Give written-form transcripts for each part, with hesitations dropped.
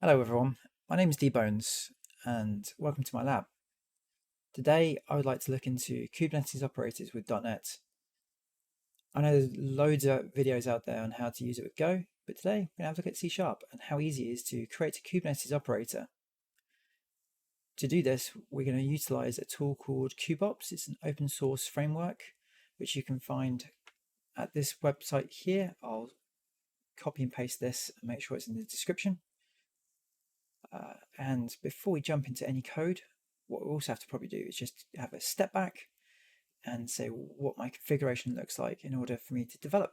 Hello everyone, my name is dbones and welcome to my lab. Today I would like to look into Kubernetes operators with .NET. I know there's loads of videos out there on how to use it with Go, but today we're going to have a look at C# and how easy it is to create a Kubernetes operator. To do this, we're going to utilize a tool called KubeOps. It's an open source framework which you can find at this website here. I'll copy and paste this and make sure it's in the description. And before we jump into any code, what we also have to probably do is just have a step back and say what my configuration looks like in order for me to develop.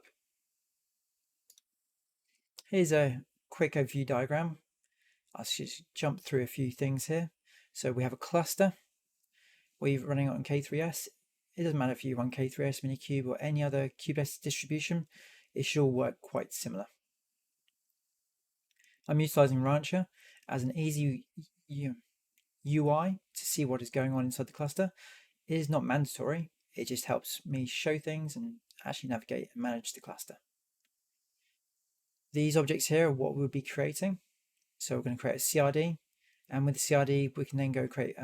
Here's a quick overview diagram. I'll just jump through a few things here. So we have a cluster. We're running on K3s. It doesn't matter if you run K3s, Minikube, or any other Kubernetes distribution. It should all work quite similar. I'm utilizing Rancher as an easy UI to see what is going on inside the cluster. It is not mandatory. It just helps me show things and actually navigate and manage the cluster. These objects here are what we'll be creating. So we're going to create a CRD, and with the CRD we can then go create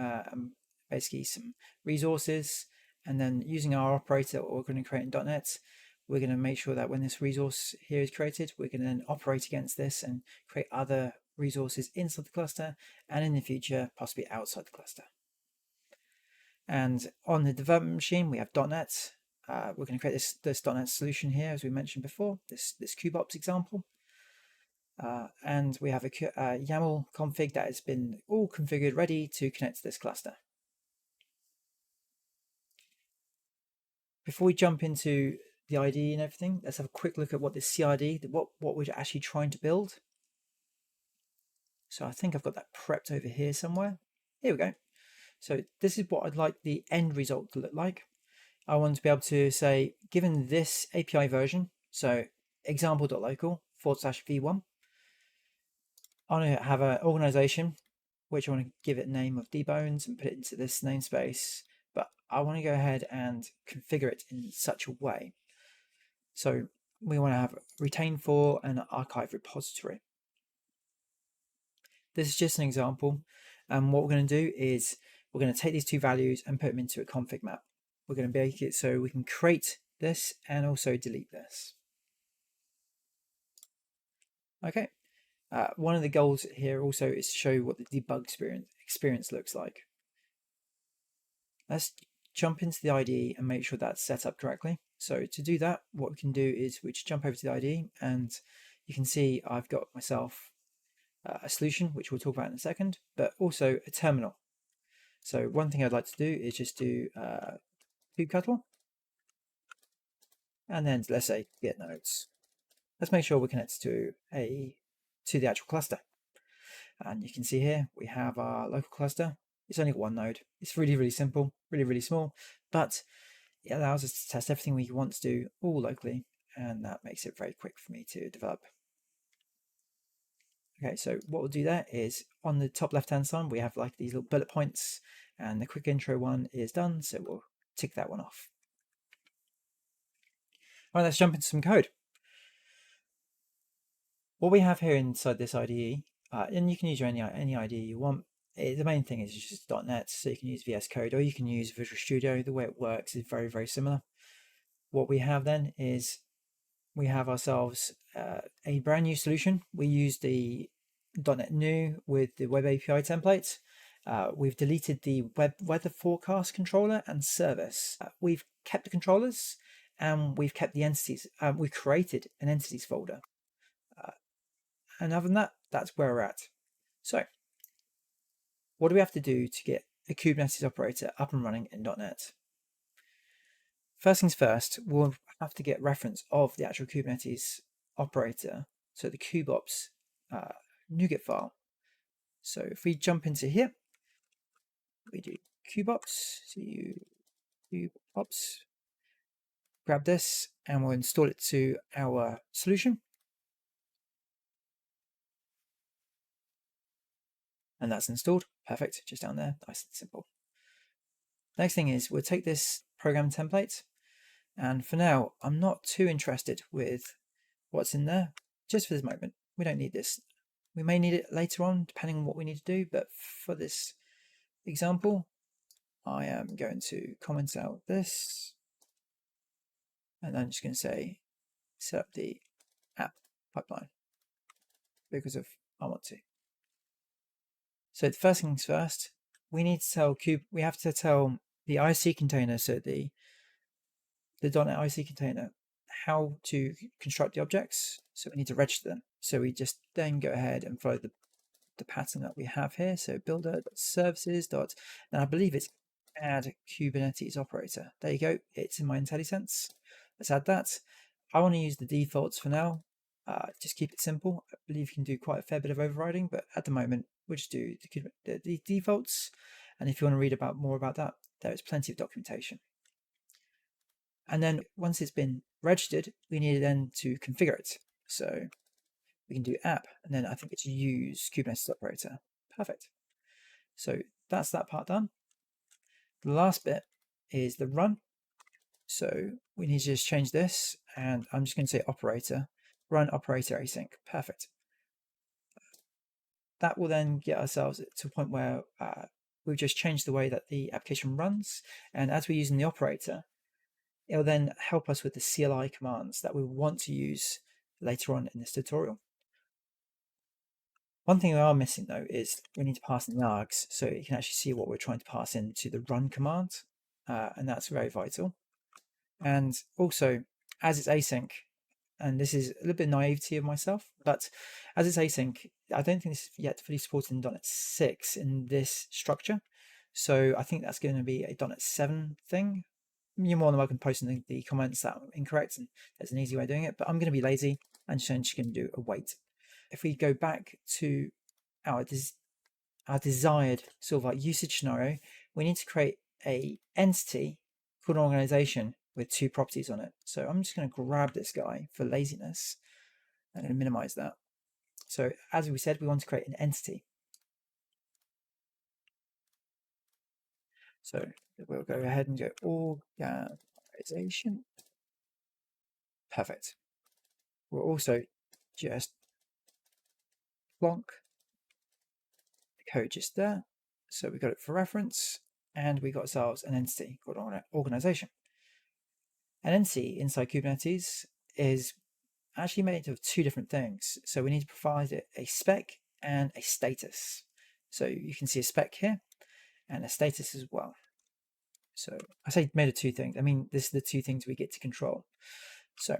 basically some resources, and then using our operator that we're going to create in .NET, we're going to make sure that when this resource here is created, we can then operate against this and create other resources inside the cluster, and in the future possibly outside the cluster. And on the development machine we have .NET. We're going to create this .NET solution here, as we mentioned before, this KubeOps example. And we have a YAML config that has been all configured, ready to connect to this cluster. Before we jump into the IDE and everything, let's have a quick look at what this CRD, what we're actually trying to build. So I think I've got that prepped over here somewhere. Here we go. So this is what I'd like the end result to look like. I want to be able to say, given this API version, so example.local/v1, I want to have an organization, which I want to give it a name of dbones and put it into this namespace, but I want to go ahead and configure it in such a way. So we want to have retain for an archive repository. This is just an example, and what we're going to do is we're going to take these two values and put them into a config map. We're going to make it so we can create this and also delete this. Okay. One of the goals here also is to show what the debug experience looks like. Let's jump into the IDE and make sure that's set up correctly. So to do that, what we can do is we just jump over to the IDE, and you can see I've got myself a solution, which we'll talk about in a second, but also a terminal. So one thing I'd like to do is just do kubectl, and then let's say get nodes. Let's make sure we're connected to the actual cluster. And you can see here we have our local cluster. It's only got one node. It's really simple, really small, but it allows us to test everything we want to do all locally, and that makes it very quick for me to develop. Okay, so what we'll do there is on the top left hand side we have like these little bullet points, and the quick intro one is done, so we'll tick that one off. All right, let's jump into some code. What we have here inside this IDE, and you can use any IDE you want. The main thing is just .NET, so you can use VS Code or you can use Visual Studio. The way it works is very similar. What we have then is we have ourselves a brand new solution. We use the .NET New with the Web API template. We've deleted the weather forecast controller and service. We've kept the controllers and we've kept the entities. We've created an entities folder. And other than that, that's where we're at. So what do we have to do to get a Kubernetes operator up and running in .NET? First things first, we'll have to get reference of the actual Kubernetes operator, so the KubeOps NuGet file. So if we jump into here, we do KubeOps, KubeOps, grab this, and we'll install it to our solution. And that's installed. Perfect, just down there, nice and simple. Next thing is we'll take this program template, and for now I'm not too interested with what's in there just for this moment. We don't need this We may need it later on, depending on what we need to do, but for this example, I am going to comment out this, and I'm just going to say set up the app pipeline because of I want to. So the first things first, we need to tell we have to tell the IC container, so the .NET IC container, how to construct the objects. So we need to register them. So we just then go ahead and follow the pattern that we have here. So builder.services. And I believe it's add Kubernetes operator. There you go. It's in my IntelliSense. Let's add that. I want to use the defaults for now. Just keep it simple. I believe you can do quite a fair bit of overriding, but at the moment, we'll just do the defaults. And if you want to read more about that, there is plenty of documentation. And then once it's been registered, we need then to configure it. So we can do app, and then I think it's use Kubernetes operator. Perfect. So that's that part done. The last bit is the run. So we need to just change this, and I'm just going to say operator, run operator async. Perfect. That will then get ourselves to a point where we've just changed the way that the application runs. And as we're using the operator, it will then help us with the CLI commands that we want to use later on in this tutorial. One thing we are missing though is we need to pass in the args so you can actually see what we're trying to pass into the run command, and that's very vital. And also, as it's async, and this is a little bit naivety of myself, but as it's async, I don't think this is yet fully supported in .NET 6 in this structure. So I think that's going to be a .NET 7 thing. You're more than welcome to post in the comments that are incorrect, and there's an easy way of doing it, but I'm going to be lazy and just going to do a wait. If we go back to our desired sort of like usage scenario, we need to create a entity called an organization with 2 properties on it. So I'm just going to grab this guy for laziness. I'm going to minimize that. So as we said, we want to create an entity. So we'll go ahead and go organization. Perfect. We'll also just plonk the code just there. So we got it for reference, and we got ourselves an entity called organization. An entity inside Kubernetes is actually made of 2 different things. So we need to provide it a spec and a status. So you can see a spec here and a status as well. So I say made of 2 things. I mean, this is the 2 things we get to control. So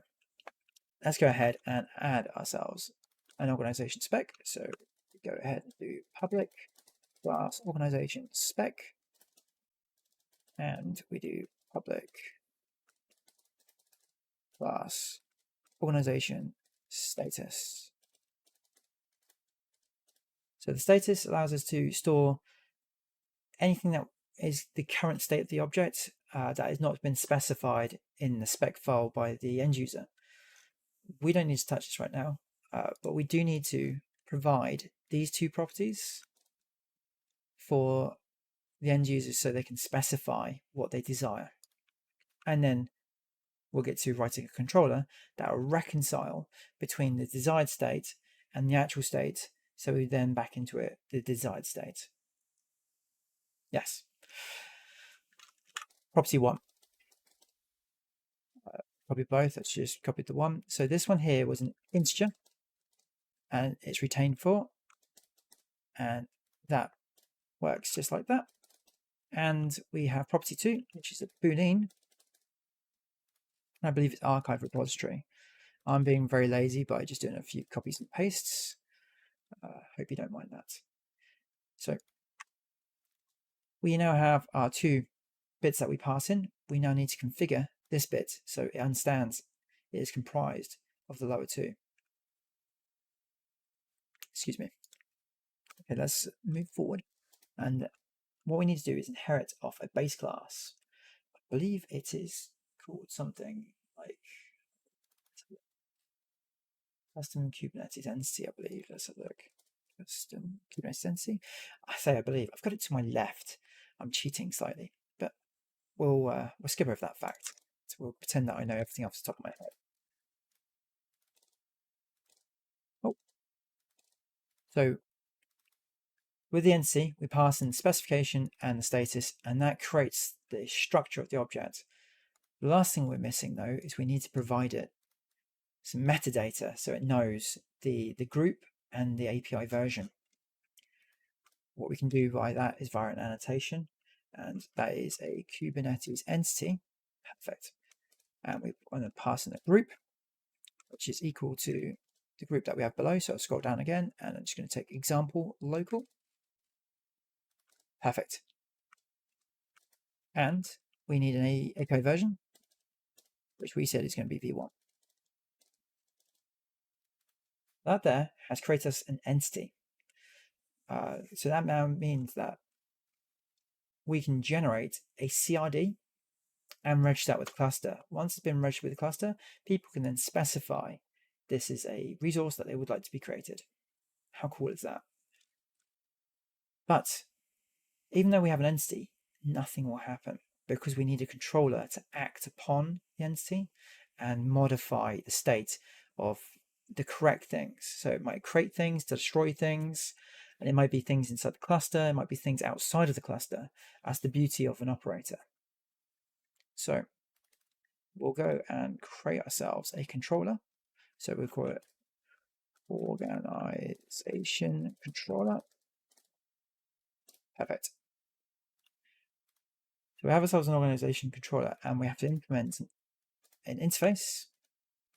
let's go ahead and add ourselves an organization spec. So we go ahead and do public class organization spec, and we do public class organization status. So the status allows us to store anything that is the current state of the object that has not been specified in the spec file by the end user. We don't need to touch this right now, but we do need to provide these 2 properties for the end users so they can specify what they desire. And then we'll get to writing a controller that will reconcile between the desired state and the actual state, so we then back into it the desired state. Yes. Property 1. Copy both. Let's just copy the 1. So this one here was an integer, and it's retained for, and that works just like that. And we have property 2, which is a boolean. I believe it's archive repository. I'm being very lazy by just doing a few copies and pastes. Hope you don't mind that. So we now have our 2 bits that we pass in. We now need to configure this bit so it understands it is comprised of the lower 2. Excuse me. Okay, let's move forward. And what we need to do is inherit off a base class. I believe it is called something like custom Kubernetes entity, I believe. Let's have a look. Custom Kubernetes entity. I say I believe. I've got it to my left. I'm cheating slightly, but we'll skip over that fact. So we'll pretend that I know everything off the top of my head. Oh, So with the entity, we pass in the specification and the status, and that creates the structure of the object. The last thing we're missing, though, is we need to provide it some metadata so it knows the group and the API version. What we can do by that is via an annotation, and that is a Kubernetes entity. Perfect. And we want to pass in a group, which is equal to the group that we have below. So I'll scroll down again, and I'm just going to take example local. Perfect. And we need an API version, which we said is going to be v1. That there has created us an entity. So that now means that we can generate a CRD and register that with the cluster. Once it's been registered with the cluster, people can then specify this is a resource that they would like to be created. How cool is that? But even though we have an entity, nothing will happen because we need a controller to act upon the entity and modify the state of the correct things. So it might create things to destroy things, and it might be things inside the cluster, it might be things outside of the cluster. That's the beauty of an operator. So we'll go and create ourselves a controller. So we'll call it organization controller. Perfect. So we have ourselves an organization controller, and we have to implement an interface.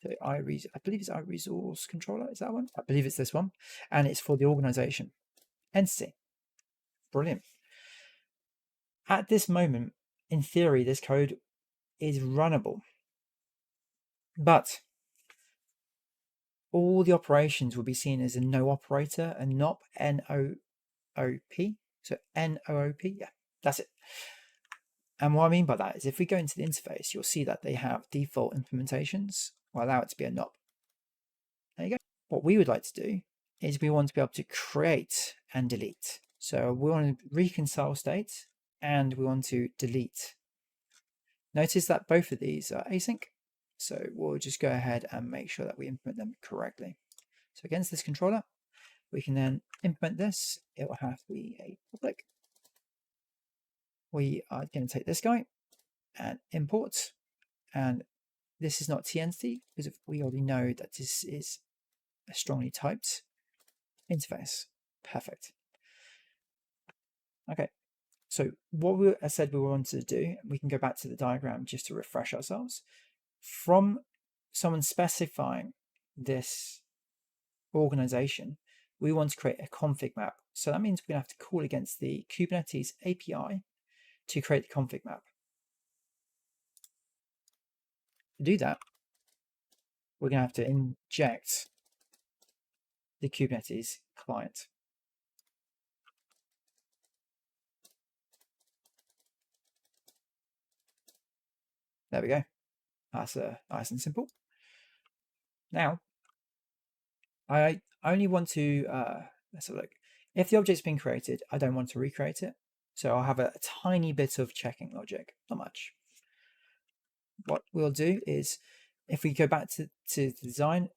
So I believe it's iResource controller. Is that one? I believe it's this one, and it's for the organization entity. Brilliant. At this moment, in theory, this code is runnable, but all the operations will be seen as a no operator, a NOP, N-O-O-P. So N-O-O-P, yeah, that's it. And what I mean by that is if we go into the interface, you'll see that they have default implementations will allow it to be a NOP. There you go. What we would like to do is we want to be able to create and delete. So we want to reconcile state and we want to delete. Notice that both of these are async. So we'll just go ahead and make sure that we implement them correctly. So against this controller, we can then implement this. It will have to be a public. We are going to take this guy and import. And this is not TNT because we already know that this is a strongly typed interface. Perfect. Okay. So what I said we wanted to do, we can go back to the diagram just to refresh ourselves. From someone specifying this organization, we want to create a config map. So that means we're going to have to call against the Kubernetes API to create the config map. To do that, we're going to have to inject the Kubernetes client. There we go. That's nice and simple. Now, I only want to, let's have a look. If the object's been created, I don't want to recreate it. So I'll have a tiny bit of checking logic, not much. What we'll do is, if we go back to the design,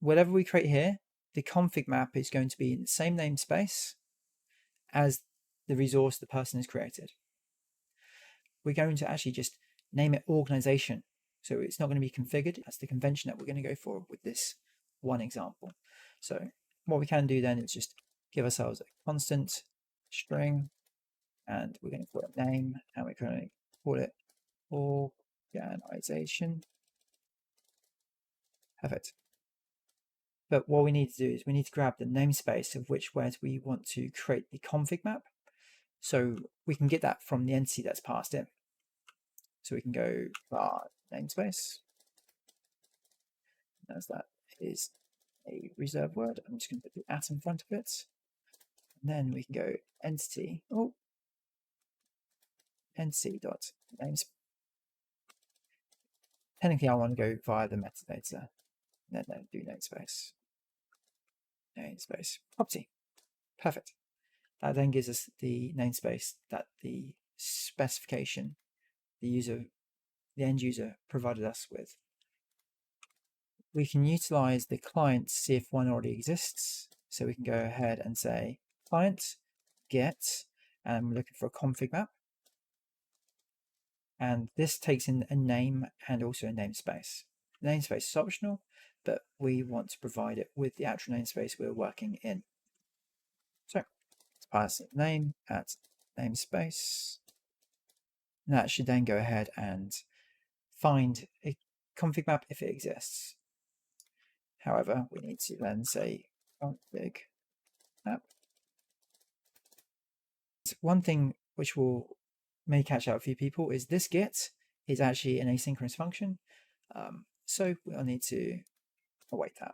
whatever we create here, the config map is going to be in the same namespace as the resource the person has created. We're going to actually just name it organization. So it's not going to be configured. That's the convention that we're going to go for with this one example. So what we can do then is just give ourselves a constant string, and we're going to call it name, and we're going to call it organization. Perfect. But what we need to do is we need to grab the namespace of where we want to create the config map. So we can get that from the entity that's passed in. So we can go var namespace. As that is a reserved word, I'm just going to put the at in front of it. And then we can go entity, entity.namespace. Technically, I want to go via the metadata, and then do namespace. Namespace property. Perfect. That then gives us the namespace that the specification the end user provided us with. We can utilize the client to see if one already exists. So we can go ahead and say client get, and we're looking for a config map. And this takes in a name and also a namespace. The namespace is optional, but we want to provide it with the actual namespace we're working in. So let's pass name at namespace. And that should then go ahead and find a config map if it exists. However, we need to then say config map. One thing which may catch out a few people is this get is actually an asynchronous function. So we'll need to await that.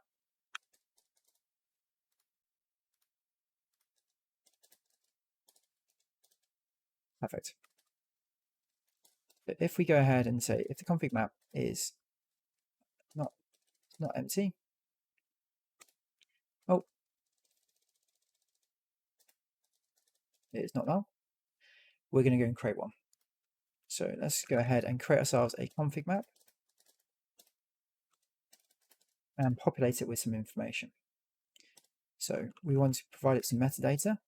Perfect. But if we go ahead and say if the config map is not empty, oh, it's not null, we're going to go and create one. So let's go ahead and create ourselves a config map and populate it with some information. So we want to provide it some metadata.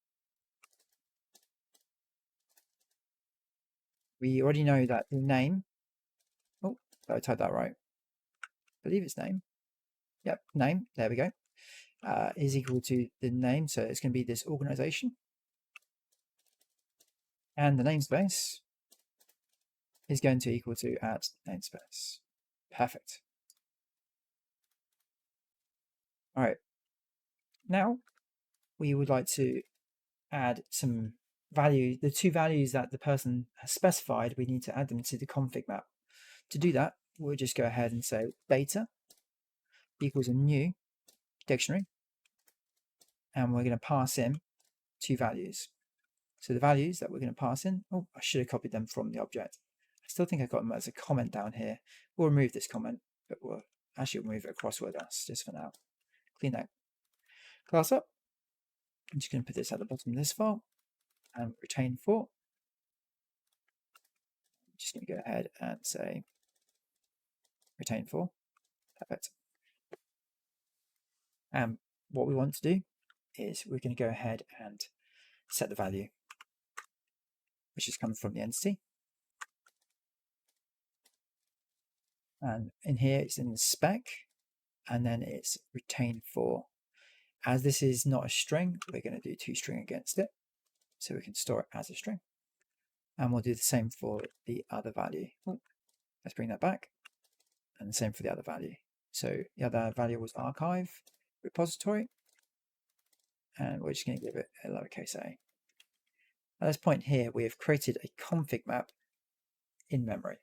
We already know that the name, oh, I typed that right. I believe it's name. Yep, name, there we go, is equal to the name. So it's going to be this organization. And the namespace is going to equal to add namespace. Perfect. All right. Now we would like to add some value, the two values that the person has specified, we need to add them to the config map. To do that, we'll just go ahead and say data equals a new dictionary, and we're going to pass in two values. So the values that we're going to pass in, oh, I should have copied them from the object. I still think I've got them as a comment down here. We'll remove this comment, but we'll actually move it across with us just for now. Clean that class up. I'm just going to put this at the bottom of this file and retain for. I'm just going to go ahead and say retain for. Perfect. And what we want to do is we're going to go ahead and set the value, which is coming from the entity. And in here, it's in the spec, and then it's retain for. As this is not a string, we're going to do toString against it, so we can store it as a string. And we'll do the same for the other value. Oh, let's bring that back. And the same for the other value. So the other value was archive repository, and we're just going to give it a lowercase a. At this point here, we have created a config map in memory.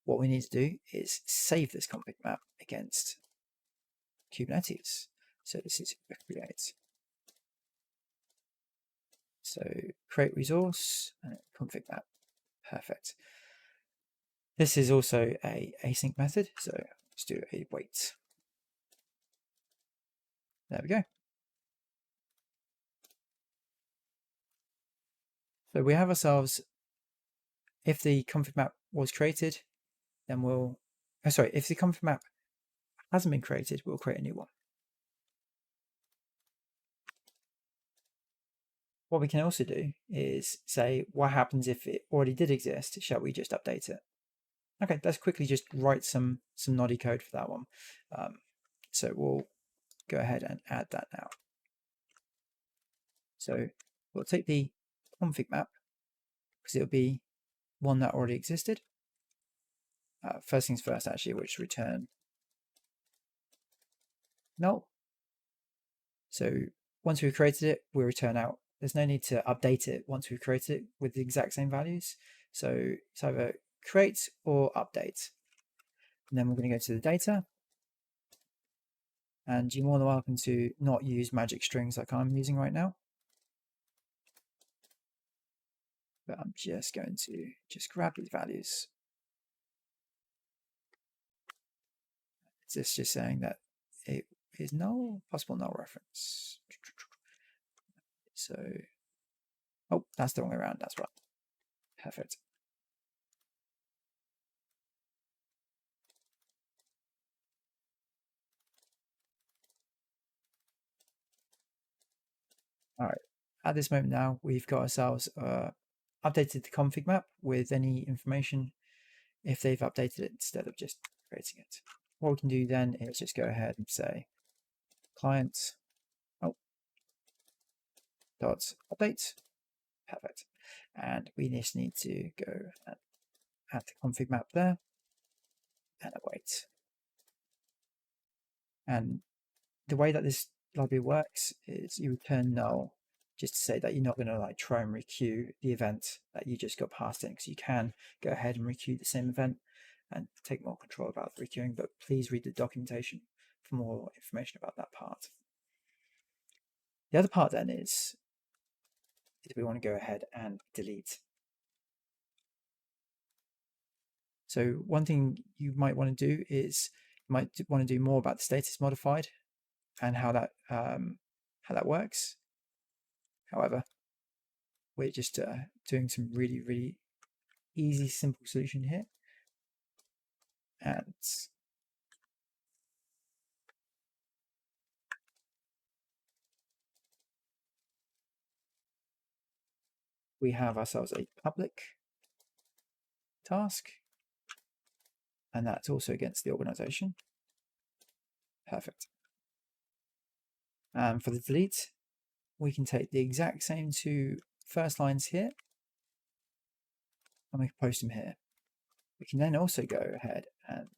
What we need to do is save this config map against Kubernetes. So this is create. So create resource and config map. Perfect. This is also a async method, so let's do a wait. There we go. So we have ourselves, if the config map was created, then we'll, if the config map hasn't been created, we'll create a new one. What we can also do is say, what happens if it already did exist? Shall we just update it? Okay, let's quickly just write some naughty code for that one. So we'll go ahead and add that now. So we'll take the config map, because it'll be one that already existed. First things first, actually, which return null. So once we've created it, we return out. There's no need to update it once we've created it with the exact same values. So it's either create or update. And then we're going to go to the data. And you're more than welcome to not use magic strings like I'm using right now. But I'm just going to grab these values. It's just saying that it is null, possible null reference. So, oh, that's the wrong way around. That's right. Perfect. All right. At this moment now, we've got ourselves updated the config map with any information if they've updated it instead of just creating it. What we can do then is just go ahead and say client dot update. Perfect. And we just need to go and add the config map there and await. And the way that this library works is you return null just to say that you're not going to like try and requeue the event that you just got passed in, because you can go ahead and requeue the same event and take more control about the requeuing, but please read the documentation for more information about that part. The other part then is we want to go ahead and delete. So one thing you might want to do is you might want to do more about the status modified and how that works. However, we're just doing some really easy, simple solution here, and we have ourselves a public task, and that's also against the organization. Perfect. And for the delete, we can take the exact same two first lines here and we can post them here. We can then also go ahead and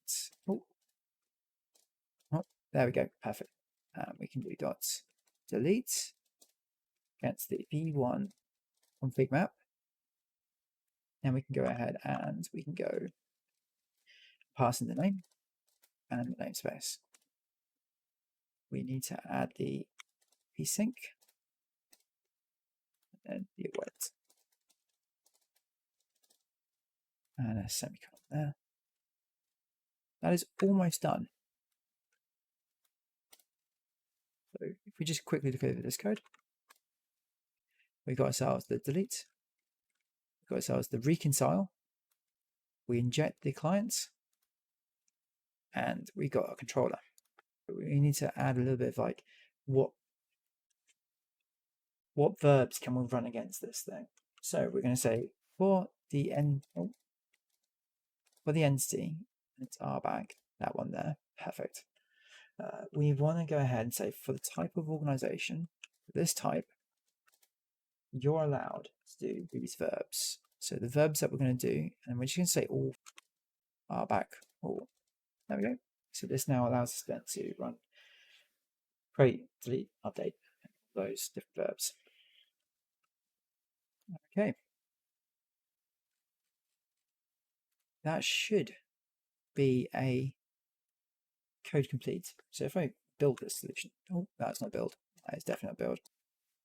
there we go, perfect. We can do dot delete against the v1 config map, and we can go ahead and we can go pass in the name and the namespace. We need to add the vsync and the await and a semicolon there. That is almost done. So if we just quickly look over this code, we've got ourselves the delete, we've got ourselves the reconcile, we inject the clients, and we got a controller. We need to add a little bit of like what verbs can we run against this thing. So we're going to say for the entity, it's RBAG, that one there, perfect. We want to go ahead and say for the type of organization, this type, you're allowed to do these verbs. So the verbs that we're going to do, and we're just going to say all RBAG, all. There we go. So this now allows us then to run create, delete, update, those different verbs. Okay. That should be a code complete. So if I build this solution, that's not build. That is definitely not build.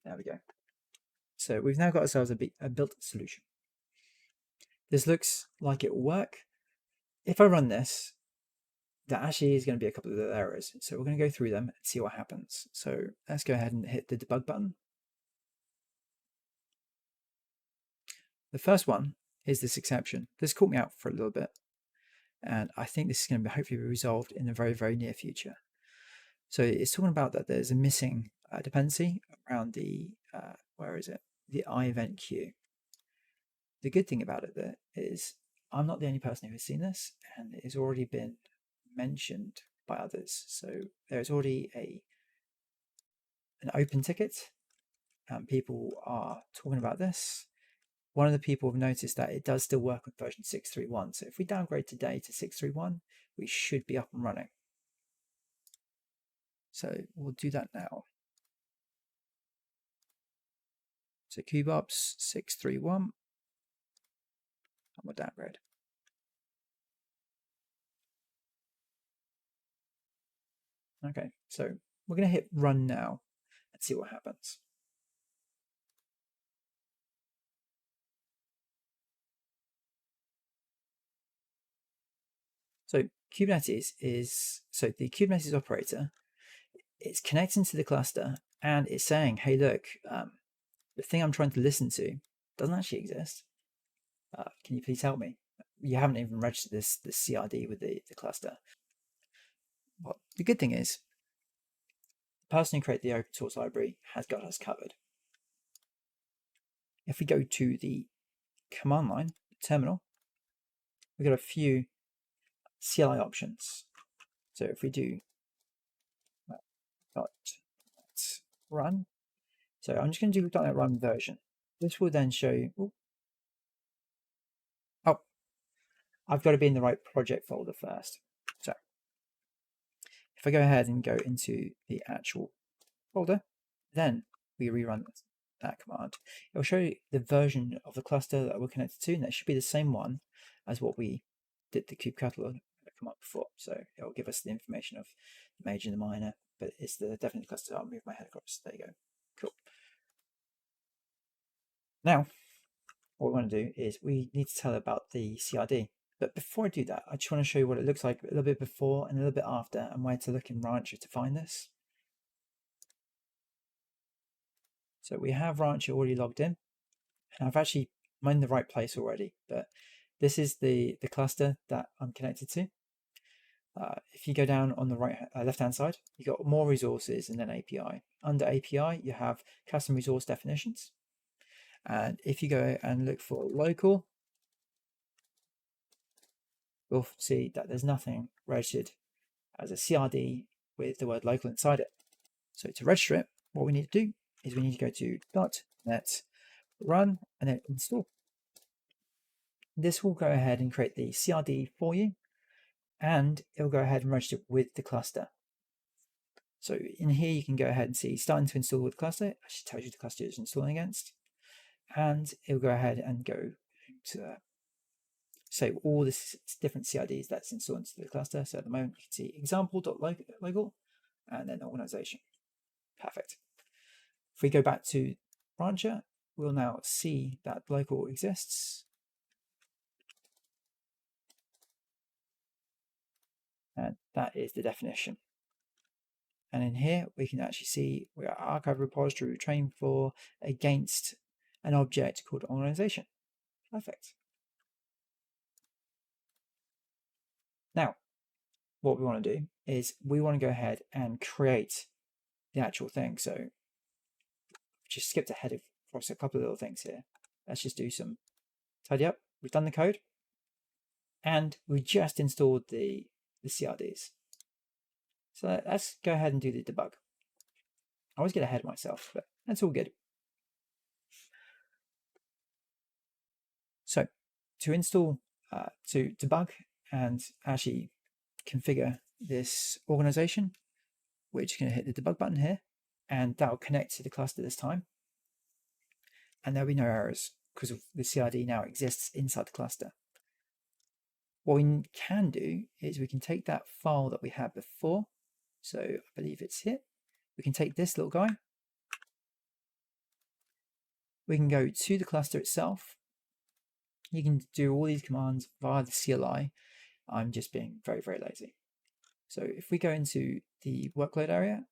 There we go. So we've now got ourselves a built solution. This looks like it will work. If I run this, there actually is going to be a couple of errors. So we're going to go through them and see what happens. So let's go ahead and hit the debug button. The first one is this exception. This caught me out for a little bit, and I think this is going to be hopefully resolved in the very near future. So it's talking about that there's a missing dependency around the the iEvent queue. The good thing about it there is I'm not the only person who has seen this, and it has already been mentioned by others. So there's already an open ticket, and people are talking about this. One of the people have noticed that it does still work on version 6.3.1. So if we downgrade today to 6.3.1, we should be up and running. So we'll do that now. So KubeOps 6.3.1, and we'll downgrade. Okay, so we're going to hit run now and see what happens. So Kubernetes so the Kubernetes operator, it's connecting to the cluster and it's saying, hey, look, the thing I'm trying to listen to doesn't actually exist. Can you please help me? You haven't even registered this CRD with the cluster. Well, the good thing is, the person who created the open source library has got us covered. If we go to the command line, terminal, we've got a few CLI options. So if we do .run, so I'm just going to do .NET Run version. This will then show you, oh, I've got to be in the right project folder first. So if I go ahead and go into the actual folder, then we rerun that command. It will show you the version of the cluster that we're connected to, and that should be the same one as what we did the kubectl command before. So it will give us the information of the major and the minor, but it's definitely the cluster. I'll move my head across. There you go. Cool. Now, what we want to do is we need to tell about the CRD. But before I do that, I just want to show you what it looks like a little bit before and a little bit after, and where to look in Rancher to find this. So we have Rancher already logged in, and I'm in the right place already, but this is the cluster that I'm connected to. If you go down on the left-hand side, you've got more resources and then API. Under API, you have custom resource definitions. And if you go and look for local, we'll see that there's nothing registered as a CRD with the word local inside it. So to register it, what we need to do is we need to go to .NET Run and then install. This will go ahead and create the CRD for you, and it'll go ahead and register with the cluster. So in here, you can go ahead and see starting to install with the cluster. It actually tells you the cluster it's installing against, and it'll go ahead and go to say all the different CRDs that's installed into the cluster. So at the moment, you can see example.local and then organization. Perfect. If we go back to Rancher, we'll now see that local exists. And that is the definition. And in here, we can actually see we are archive repository trained for against an object called organization. Perfect. Now, what we want to do is we want to go ahead and create the actual thing. So just skipped ahead across a couple of little things here. Let's just do some tidy up. We've done the code, and we just installed the CRDs. So let's go ahead and do the debug. I always get ahead of myself, but that's all good. So to install, to debug and actually configure this organization, we're just going to hit the debug button here, and that will connect to the cluster this time. And there'll be no errors because the CRD now exists inside the cluster. What we can do is we can take that file that we had before. So I believe it's here. We can take this little guy. We can go to the cluster itself. You can do all these commands via the CLI. I'm just being very, very lazy. So if we go into the workload area,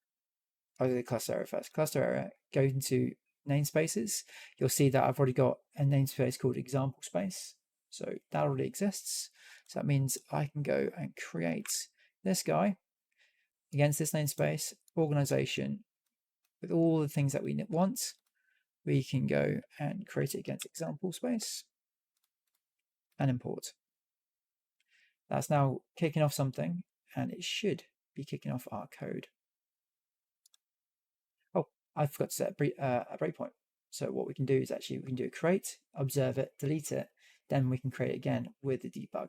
or the cluster area first, cluster area, go into namespaces, you'll see that I've already got a namespace called example space. So that already exists. So that means I can go and create this guy against this namespace, organization, with all the things that we want. We can go and create it against example space and import. That's now kicking off something, and it should be kicking off our code. Oh, I forgot to set a breakpoint. So what we can do is actually we can do a create, observe it, delete it, then we can create it again with the debug.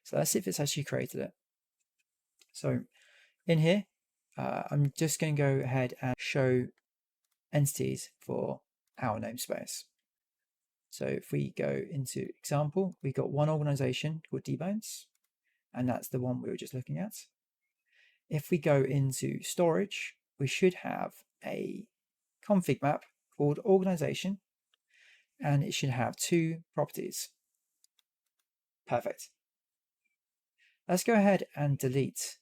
So let's see if it's actually created it. So in here, I'm just going to go ahead and show entities for our namespace. So if we go into example, we've got one organization called dbones, and that's the one we were just looking at. If we go into storage, we should have a config map called organization, and it should have two properties. Perfect. Let's go ahead and delete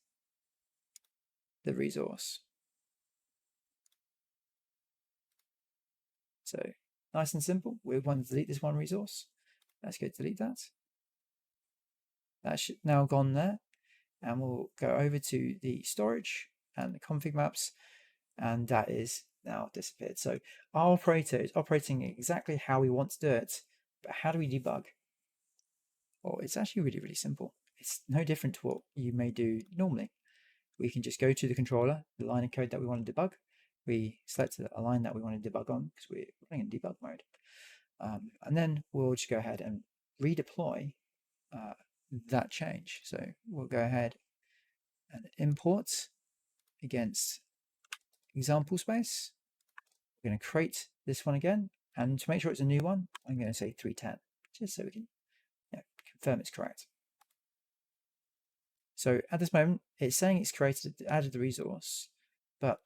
the resource. So nice and simple. We want to delete this one resource. Let's go delete that. That should now gone there. And we'll go over to the storage and the config maps. And that is now disappeared. So our operator is operating exactly how we want to do it, but how do we debug? Well, it's actually really, really simple. It's no different to what you may do normally. We can just go to the controller, the line of code that we want to debug. We select a line that we want to debug on because we're running in debug mode. And then we'll just go ahead and redeploy that change. So we'll go ahead and import against example space. We're going to create this one again. And to make sure it's a new one, I'm going to say 310, just so we can confirm it's correct. So at this moment, it's saying it's added the resource, but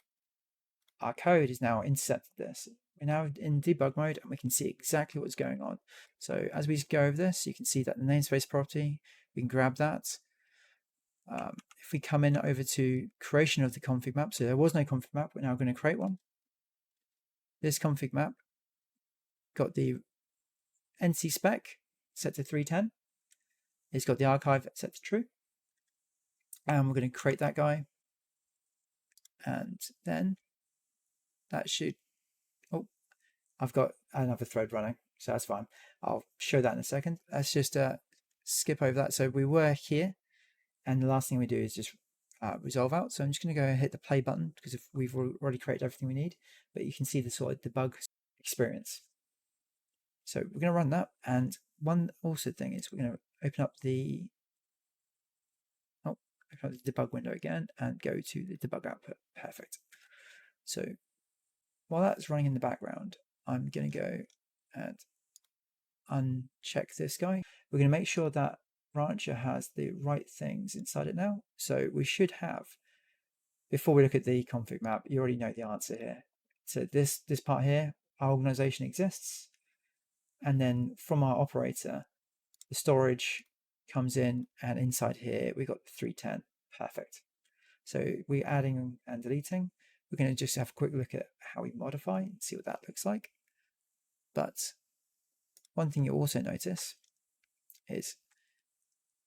our code is now intercepted this. We're now in debug mode and we can see exactly what's going on. So as we go over this, you can see that the namespace property, we can grab that. If we come in over to creation of the config map, so there was no config map, we're now going to create one. This config map got the entity spec set to 310. It's got the archive set to true. And we're going to create that guy. And then that should, oh, I've got another thread running, so that's fine. I'll show that in a second. Let's just skip over that. So we were here, and the last thing we do is just resolve out. So I'm just going to go and hit the play button because if we've already created everything we need, but you can see the sort of debug experience. So we're going to run that. And one also thing is we're going to open up the debug window again and go to the debug output. Perfect. So while that's running in the background, I'm going to go and uncheck this guy. We're going to make sure that Rancher has the right things inside it now. So we should have, before we look at the config map, you already know the answer here. So this part here, our organization exists. And then from our operator, the storage comes in, and inside here, we got 310. Perfect. So we're adding and deleting. We're going to just have a quick look at how we modify and see what that looks like. But one thing you'll also notice is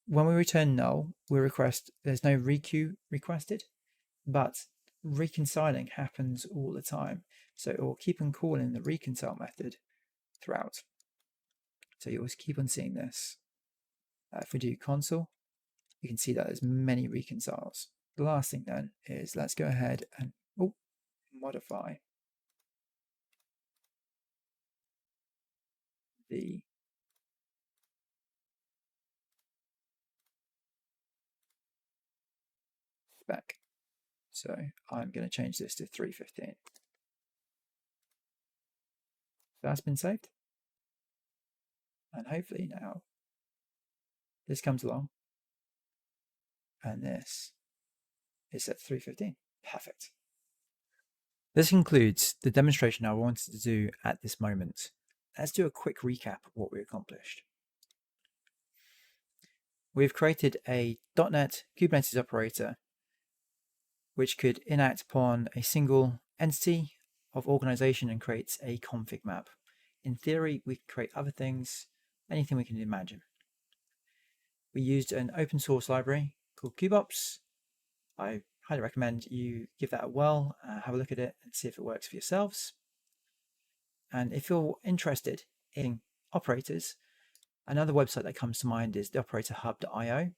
when we return null, there's no requeue requested, but reconciling happens all the time. So it will keep on calling the reconcile method throughout. So you'll keep on seeing this. If we do console, you can see that there's many reconciles. The last thing then is let's go ahead and modify the spec. So I'm going to change this to 315. That's been saved. And hopefully now this comes along and this is at 315. Perfect. This concludes the demonstration I wanted to do at this moment. Let's do a quick recap of what we accomplished. We've created a .NET Kubernetes operator which could enact upon a single entity of organization and create a config map. In theory, we could create other things, anything we can imagine. We used an open source library called KubeOps. I highly recommend you give that a whirl, have a look at it and see if it works for yourselves. And if you're interested in operators, another website that comes to mind is theoperatorhub.io.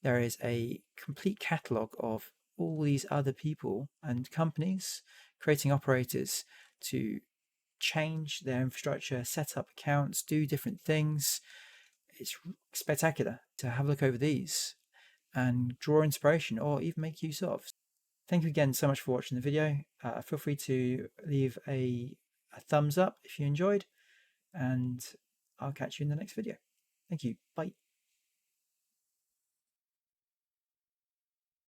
There is a complete catalog of all these other people and companies creating operators to change their infrastructure, set up accounts, do different things. It's spectacular to have a look over these and draw inspiration or even make use of. Thank you again so much for watching the video. Feel free to leave a thumbs up if you enjoyed, and I'll catch you in the next video. Thank you. Bye.